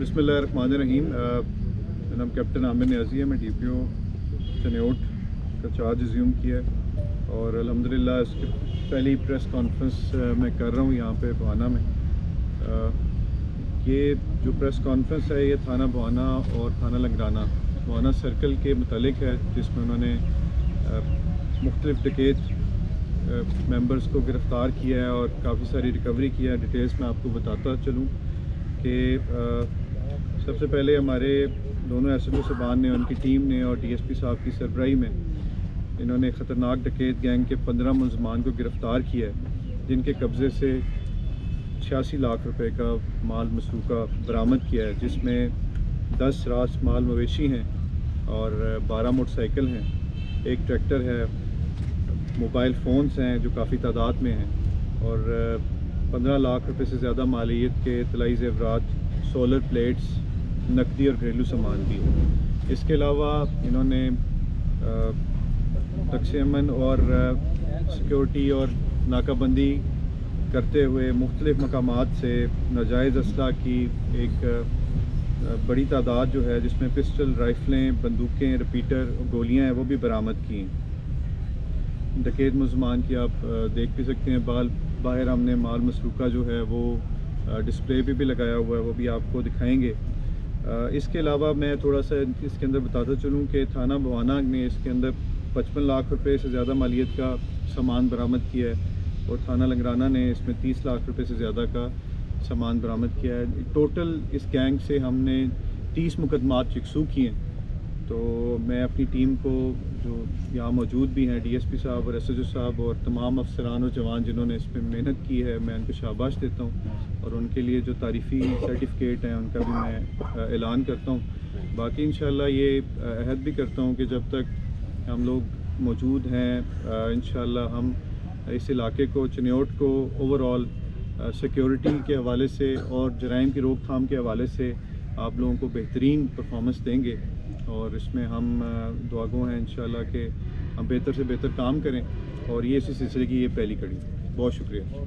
बिस्मिल्लाहिर्रहमानिर्रहीम। मेरा नाम कैप्टन आमिर नियाज़ी है। मैं DPO चनियोट का चार्ज एज्यूम किया है और अल्हम्दुलिल्लाह इसकी पहली प्रेस कॉन्फ्रेंस मैं कर रहा हूँ यहाँ पे बहाना में। ये जो प्रेस कॉन्फ्रेंस है ये थाना बहाना और थाना लंगराना बहाना सर्कल के मुतालिक है, जिसमें उन्होंने मुख्तलिफ डकैत मेंबर्स को गिरफ़्तार किया है और काफ़ी सारी रिकवरी किया है। डिटेल्स मैं आपको बताता चलूँ कि सबसे पहले हमारे दोनों SHO साहबान ने, उनकी टीम ने और DSP साहब की सरबराही में इन्होंने ख़तरनाक डकैत गैंग के 15 मुलज़मान को गिरफ़्तार किया है, जिनके कब्ज़े से 86 लाख रुपए का माल मसरूक़ा बरामद किया है, जिसमें 10 रास माल मवेशी हैं और 12 मोटरसाइकिल हैं, एक ट्रैक्टर है, मोबाइल फ़ोन्स हैं जो काफ़ी तादाद में हैं और 15 लाख रुपए से ज़्यादा मालियत के तलाई ज़ेवरात, सोलर प्लेट्स, नकदी और घरेलू सामान भी है। इसके अलावा इन्होंने नक्शे अमन और सिक्योरिटी और नाकाबंदी करते हुए मुख्तलिफ़ मकामात से नाजायज़ असला की एक बड़ी तादाद जो है, जिसमें पिस्टल, राइफ़लें, बंदूकें, रिपीटर, गोलियाँ हैं, वो भी बरामद की हैं। डकैत मुलज़मान की आप देख भी सकते हैं। बाहर हमने माल मसरूक़ा जो है वो डिस्प्ले पे भी लगाया हुआ है, वो भी आपको दिखाएंगे। इसके अलावा मैं थोड़ा सा इसके अंदर बताता चलूँ कि थाना बहाना ने इसके अंदर 55 लाख रुपए से ज़्यादा मालियत का सामान बरामद किया है और थाना लंगराना ने इसमें 30 लाख रुपए से ज़्यादा का सामान बरामद किया है। टोटल इस गैंग से हमने 30 मुकदमात चिक्सू किए हैं। तो मैं अपनी टीम को, जो यहाँ मौजूद भी हैं, DSP साहब और SHO साहब और तमाम अफसरान और जवान जिन्होंने इस पर मेहनत की है, मैं उनको शाबाश देता हूँ और उनके लिए जो तारीफ़ी सर्टिफिकेट हैं उनका भी मैं ऐलान करता हूँ। बाकी इंशाल्लाह ये अहद भी करता हूँ कि जब तक हम लोग मौजूद हैं इंशाल्लाह हम इस इलाके को, चनियोट को ओवरऑल सिक्योरिटी के हवाले से और जराइम की रोकथाम के हवाले से आप लोगों को बेहतरीन परफॉर्मेंस देंगे और इसमें हम दुआगो हैं इंशाल्लाह कि हम बेहतर से बेहतर काम करें और ये इसी सिलसिले की ये पहली कड़ी है। बहुत शुक्रिया।